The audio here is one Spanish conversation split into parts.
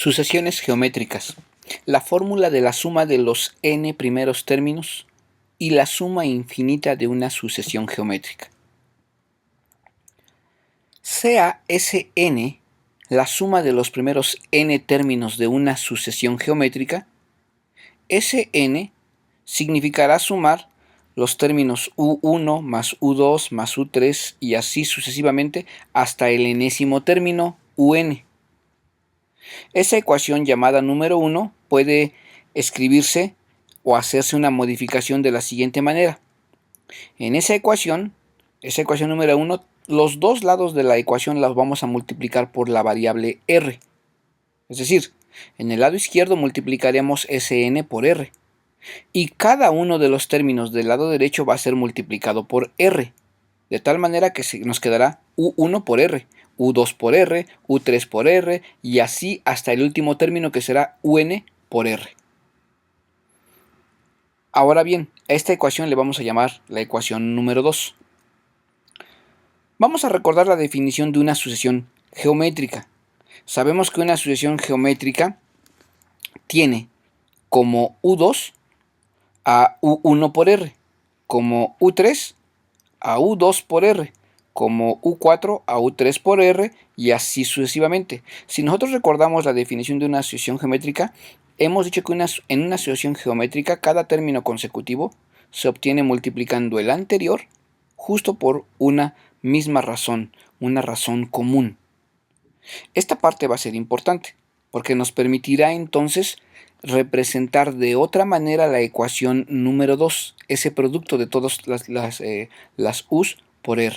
Sucesiones geométricas. La fórmula de la suma de los n primeros términos y la suma infinita de una sucesión geométrica. Sea Sn la suma de los primeros n términos de una sucesión geométrica, Sn significará sumar los términos u1 más u2 más u3 y así sucesivamente hasta el enésimo término un. Esa ecuación llamada número 1 puede escribirse o hacerse una modificación de la siguiente manera. En esa ecuación número 1, los dos lados de la ecuación las vamos a multiplicar por la variable r. Es decir, en el lado izquierdo multiplicaremos Sn por r. Y cada uno de los términos del lado derecho va a ser multiplicado por r. De tal manera que nos quedará u1 por r, u2 por r, u3 por r y así hasta el último término que será un por r. Ahora bien, a esta ecuación le vamos a llamar la ecuación número 2. Vamos a recordar la definición de una sucesión geométrica. Sabemos que una sucesión geométrica tiene como u2 a u1 por r, como u3 a u2 por r, como u4 a u3 por r y así sucesivamente. Si nosotros recordamos la definición de una sucesión geométrica, hemos dicho que en una sucesión geométrica cada término consecutivo se obtiene multiplicando el anterior justo por una misma razón, una razón común. Esta parte va a ser importante porque nos permitirá entonces representar de otra manera la ecuación número 2, ese producto de todas las u's por r.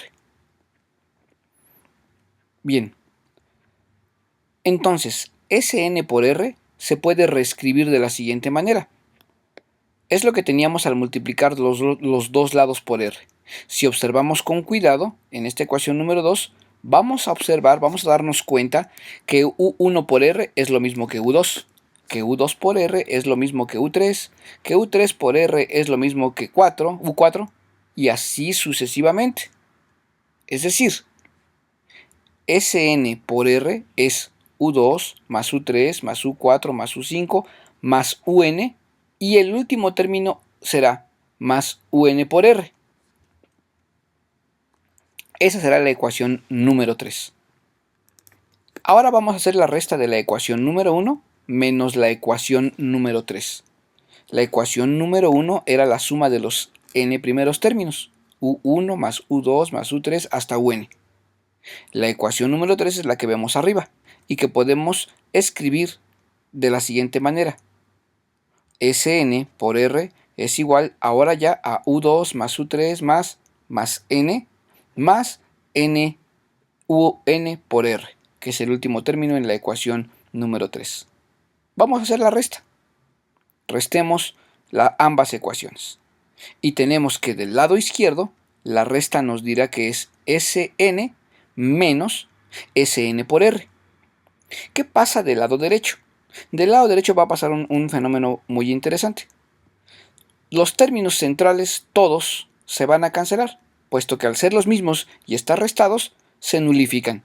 Bien, entonces Sn por r se puede reescribir de la siguiente manera. Es lo que teníamos al multiplicar los dos lados por r. Si observamos con cuidado, en esta ecuación número 2, vamos a darnos cuenta que u1 por r es lo mismo que u2, que u2 por r es lo mismo que u3, que u3 por r es lo mismo que u4, y así sucesivamente. Es decir, Sn por r es u2 más u3 más u4 más u5 más un, y el último término será más un por r. Esa será la ecuación número 3. Ahora vamos a hacer la resta de la ecuación número 1 menos la ecuación número 3. La ecuación número 1 era la suma de los n primeros términos, u1 más u2 más u3 hasta un. La ecuación número 3 es la que vemos arriba y que podemos escribir de la siguiente manera. Sn por r es igual ahora ya a u2 más u3 más n más n un por r, que es el último término en la ecuación número 3. Vamos a hacer la resta. Restemos ambas ecuaciones. Y tenemos que del lado izquierdo, la resta nos dirá que es Sn menos Sn por r. ¿Qué pasa del lado derecho? Del lado derecho va a pasar un fenómeno muy interesante. Los términos centrales todos se van a cancelar, puesto que al ser los mismos y estar restados, se nulifican.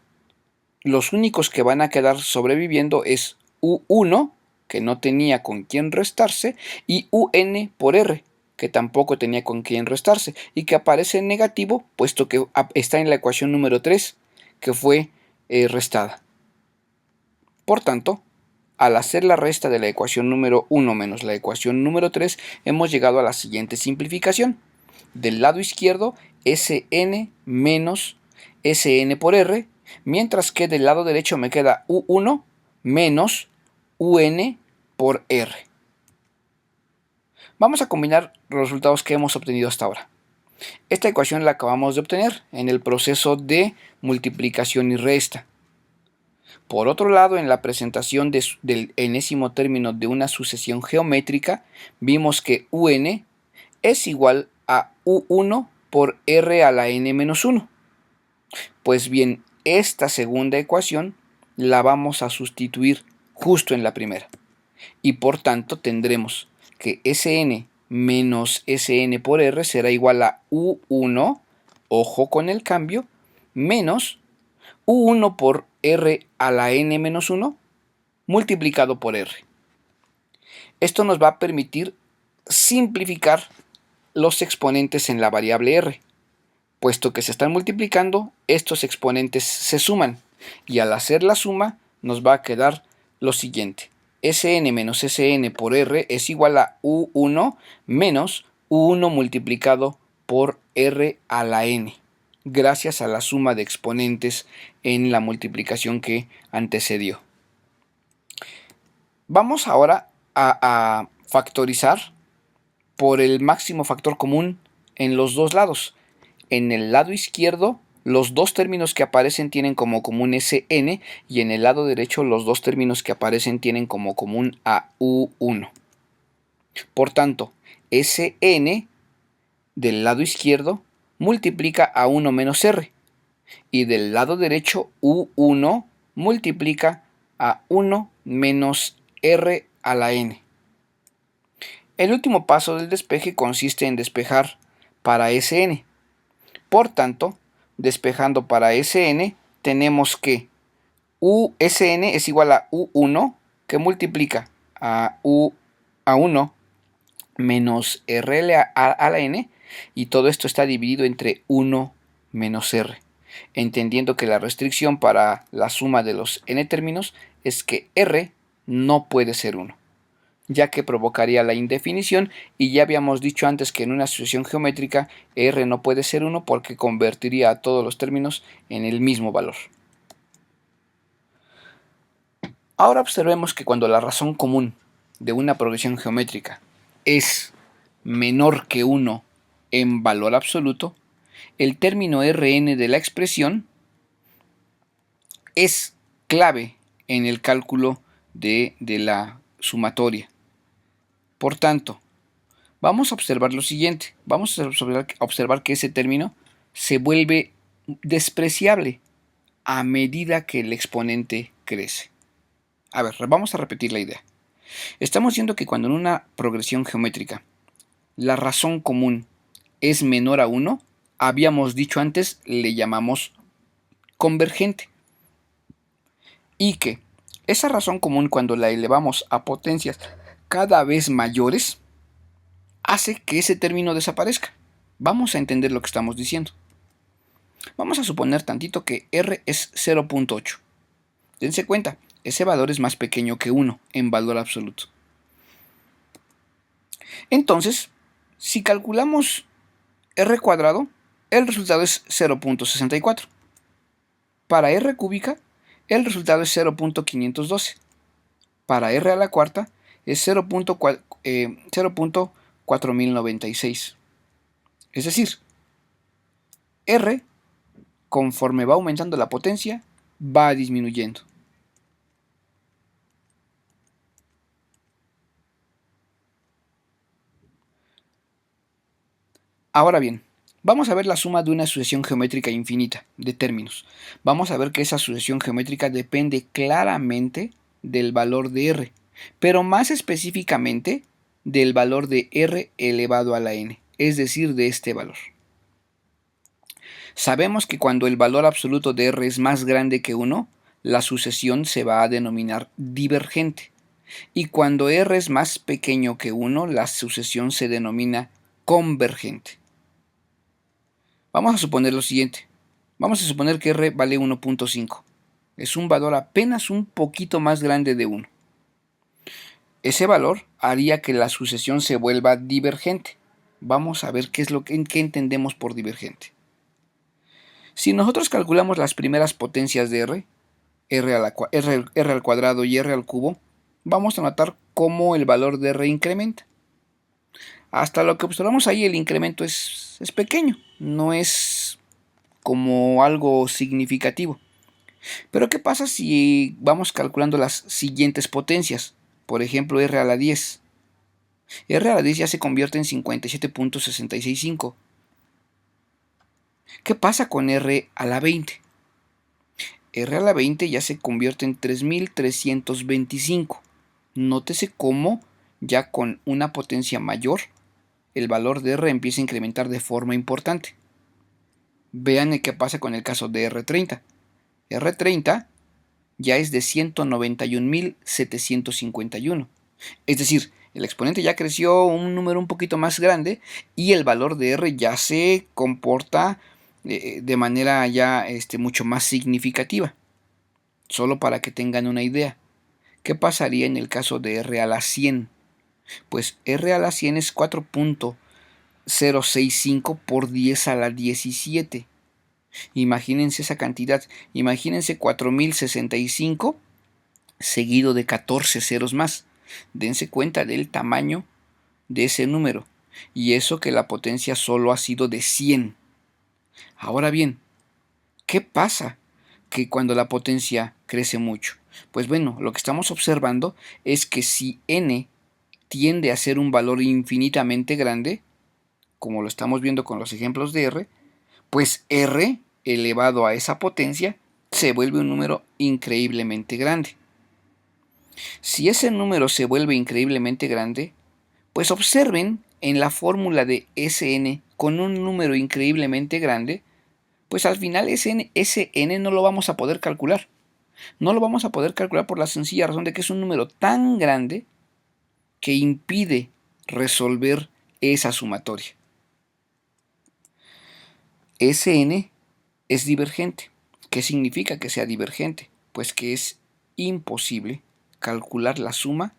Los únicos que van a quedar sobreviviendo es u1, que no tenía con quién restarse, y un por r, que tampoco tenía con quién restarse, y que aparece en negativo, puesto que está en la ecuación número 3, que fue restada. Por tanto, al hacer la resta de la ecuación número 1 menos la ecuación número 3, hemos llegado a la siguiente simplificación. Del lado izquierdo, Sn menos Sn por r, mientras que del lado derecho me queda u1 menos un por r. Vamos a combinar los resultados que hemos obtenido hasta ahora. Esta ecuación la acabamos de obtener en el proceso de multiplicación y resta. Por otro lado, en la presentación del enésimo término de una sucesión geométrica, vimos que un es igual a u1 por r a la n-1. Pues bien, esta segunda ecuación la vamos a sustituir justo en la primera. Y por tanto tendremos que Sn menos Sn por r será igual a u1, ojo con el cambio, menos u1 por r a la n-1 multiplicado por r. Esto nos va a permitir simplificar los exponentes en la variable r. Puesto que se están multiplicando, estos exponentes se suman, y al hacer la suma nos va a quedar lo siguiente: Sn menos Sn por r es igual a U1 menos U1 multiplicado por r a la n, gracias a la suma de exponentes en la multiplicación que antecedió. Vamos ahora a factorizar por el máximo factor común en los dos lados. En el lado izquierdo, los dos términos que aparecen tienen como común Sn, y en el lado derecho los dos términos que aparecen tienen como común a U1. Por tanto, Sn del lado izquierdo multiplica a 1 menos r, y del lado derecho U1 multiplica a 1 menos r a la n. El último paso del despeje consiste en despejar para Sn. Por tanto, despejando para Sn, tenemos que Sn es igual a U1, que multiplica a U1 menos r a la n, y todo esto está dividido entre 1 menos r, entendiendo que la restricción para la suma de los n términos es que r no puede ser 1, ya que provocaría la indefinición, y ya habíamos dicho antes que en una sucesión geométrica r no puede ser 1 porque convertiría a todos los términos en el mismo valor. Ahora observemos que cuando la razón común de una progresión geométrica es menor que 1 en valor absoluto, el término Rn de la expresión es clave en el cálculo de la sumatoria. Por tanto, vamos a observar lo siguiente. Vamos a observar que ese término se vuelve despreciable a medida que el exponente crece. A ver, vamos a repetir la idea. Estamos diciendo que cuando en una progresión geométrica la razón común es menor a 1, habíamos dicho antes, le llamamos convergente. Y que esa razón común, cuando la elevamos a potencias cada vez mayores, hace que ese término desaparezca. Vamos a entender lo que estamos diciendo. Vamos a suponer tantito que r es 0.8. Dense cuenta, ese valor es más pequeño que 1 en valor absoluto. Entonces, si calculamos r cuadrado, el resultado es 0.64. Para r cúbica, el resultado es 0.512. Para r a la cuarta es 0.4096. Es decir, r, conforme va aumentando la potencia, va disminuyendo. Ahora bien, vamos a ver la suma de una sucesión geométrica infinita de términos. Vamos a ver que esa sucesión geométrica depende claramente del valor de r, pero más específicamente del valor de r elevado a la n, es decir, de este valor. Sabemos que cuando el valor absoluto de r es más grande que 1, la sucesión se va a denominar divergente, y cuando r es más pequeño que 1, la sucesión se denomina convergente. Vamos a suponer lo siguiente. Vamos a suponer que r vale 1.5. Es un valor apenas un poquito más grande de 1. Ese valor haría que la sucesión se vuelva divergente. Vamos a ver qué entendemos por divergente. Si nosotros calculamos las primeras potencias de r, r al cuadrado y r al cubo, vamos a notar cómo el valor de r incrementa. Hasta lo que observamos ahí, el incremento es pequeño, no es como algo significativo. Pero ¿qué pasa si vamos calculando las siguientes potencias? Por ejemplo, r a la 10. R a la 10 ya se convierte en 57.665. ¿Qué pasa con r a la 20? R a la 20 ya se convierte en 3325. Nótese cómo ya con una potencia mayor el valor de r empieza a incrementar de forma importante. Vean qué pasa con el caso de R30. R30 ya es de 191.751. Es decir, el exponente ya creció un número un poquito más grande y el valor de R ya se comporta de manera ya mucho más significativa. Solo para que tengan una idea. ¿Qué pasaría en el caso de R a la 100? Pues R a la 100 es 4.065 por 10 a la 17. Imagínense esa cantidad. Imagínense 4065 seguido de 14 ceros más. Dense cuenta del tamaño de ese número. Y eso que la potencia solo ha sido de 100. Ahora bien, ¿qué pasa que cuando la potencia crece mucho? Pues bueno, lo que estamos observando es que si n tiende a ser un valor infinitamente grande, como lo estamos viendo con los ejemplos de R, pues R elevado a esa potencia se vuelve un número increíblemente grande. Si ese número se vuelve increíblemente grande, pues observen en la fórmula de Sn con un número increíblemente grande, pues al final Sn no lo vamos a poder calcular. No lo vamos a poder calcular por la sencilla razón de que es un número tan grande que impide resolver esa sumatoria. Sn es divergente. ¿Qué significa que sea divergente? Pues que es imposible calcular la suma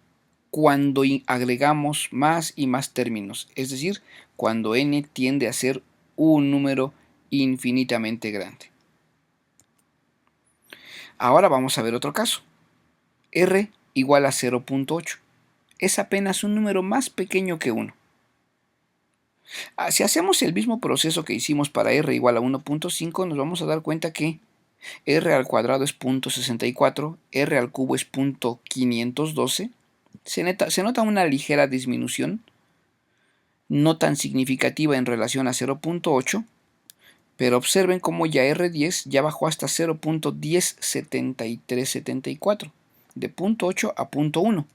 cuando agregamos más y más términos, es decir, cuando n tiende a ser un número infinitamente grande. Ahora vamos a ver otro caso. R igual a 0.8. Es apenas un número más pequeño que 1. Si hacemos el mismo proceso que hicimos para r igual a 1.5, nos vamos a dar cuenta que r al cuadrado es 0.64, r al cubo es 0.512. Se nota una ligera disminución, no tan significativa en relación a 0.8, pero observen cómo ya R10 ya bajó hasta 0.107374, de 0.8 a 0.1.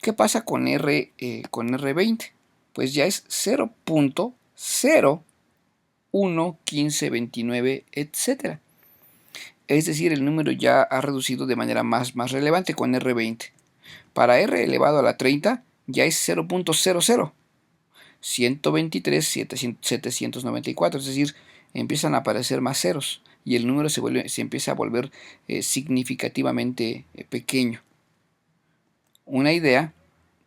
¿Qué pasa con R20? Pues ya es 0.011529, etc. Es decir, el número ya ha reducido de manera más relevante con R20. Para R elevado a la 30 ya es 0.00. 123.794, es decir, empiezan a aparecer más ceros y el número se empieza a volver significativamente pequeño. Una idea,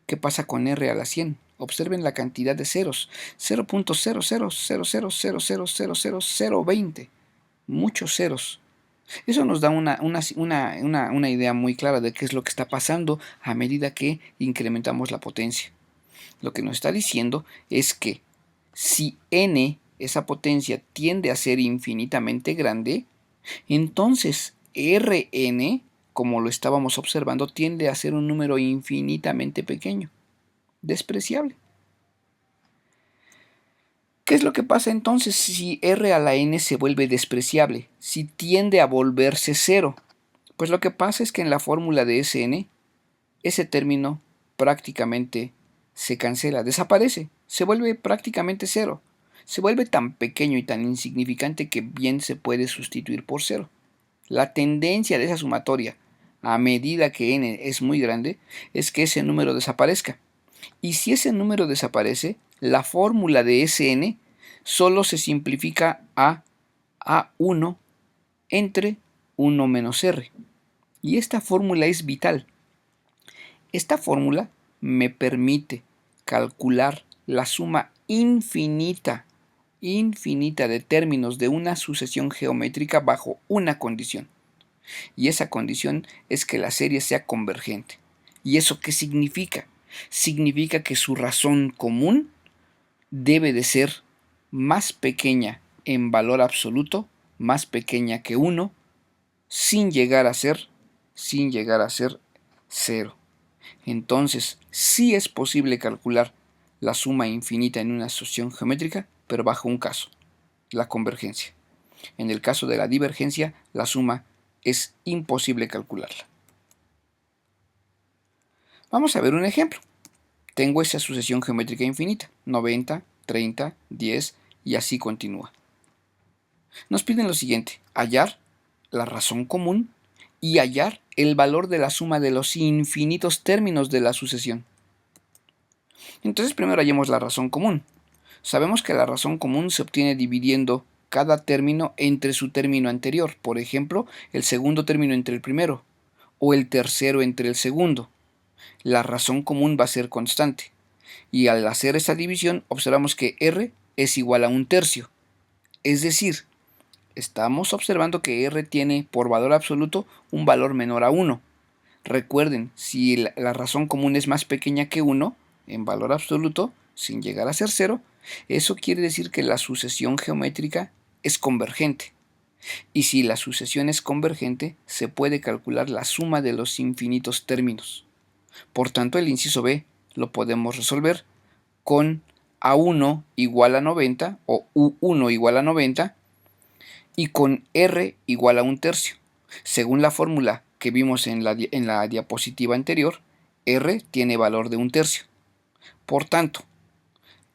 ¿qué pasa con R a la 100? Observen la cantidad de ceros, 0.0000000020, muchos ceros. Eso nos da una idea muy clara de qué es lo que está pasando a medida que incrementamos la potencia. Lo que nos está diciendo es que si n, esa potencia, tiende a ser infinitamente grande, entonces Rn, como lo estábamos observando, tiende a ser un número infinitamente pequeño, despreciable. ¿Qué es lo que pasa entonces si R a la n se vuelve despreciable? Si tiende a volverse cero. Pues lo que pasa es que en la fórmula de Sn, ese término prácticamente se cancela, desaparece, se vuelve prácticamente cero. Se vuelve tan pequeño y tan insignificante que bien se puede sustituir por cero. La tendencia de esa sumatoria, a medida que n es muy grande, es que ese número desaparezca. Y si ese número desaparece, la fórmula de Sn solo se simplifica a A1 entre 1 menos R. Y esta fórmula es vital. Esta fórmula me permite calcular la suma infinita de términos de una sucesión geométrica bajo una condición. Y esa condición es que la serie sea convergente. ¿Y eso qué significa? Significa que su razón común debe de ser más pequeña en valor absoluto, más pequeña que 1, sin llegar a ser 0. Entonces, sí es posible calcular la suma infinita en una sucesión geométrica, pero bajo un caso, la convergencia. En el caso de la divergencia, la suma es imposible calcularla. Vamos a ver un ejemplo. Tengo esa sucesión geométrica infinita, 90, 30, 10 y así continúa. Nos piden lo siguiente: hallar la razón común y hallar el valor de la suma de los infinitos términos de la sucesión. Entonces primero hallemos la razón común. Sabemos que la razón común se obtiene dividiendo cada término entre su término anterior, por ejemplo, el segundo término entre el primero, o el tercero entre el segundo. La razón común va a ser constante, y al hacer esa división observamos que R es igual a 1/3, es decir, estamos observando que R tiene por valor absoluto un valor menor a 1. Recuerden, si la razón común es más pequeña que 1, en valor absoluto, sin llegar a ser 0, eso quiere decir que la sucesión geométrica es convergente. Y si la sucesión es convergente, se puede calcular la suma de los infinitos términos. Por tanto, el inciso B lo podemos resolver con A1 igual a 90 o U1 igual a 90 y con R igual a 1/3. Según la fórmula que vimos en la diapositiva anterior, R tiene valor de 1/3. Por tanto,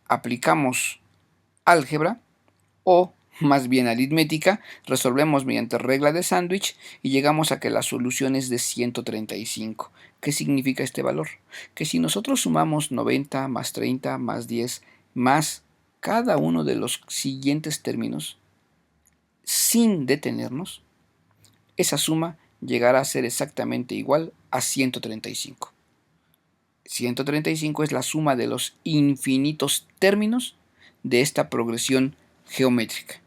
aplicamos álgebra o más bien aritmética, resolvemos mediante regla de sándwich y llegamos a que la solución es de 135. ¿Qué significa este valor? Que si nosotros sumamos 90 más 30 más 10 más cada uno de los siguientes términos sin detenernos, esa suma llegará a ser exactamente igual a 135. 135 es la suma de los infinitos términos de esta progresión geométrica.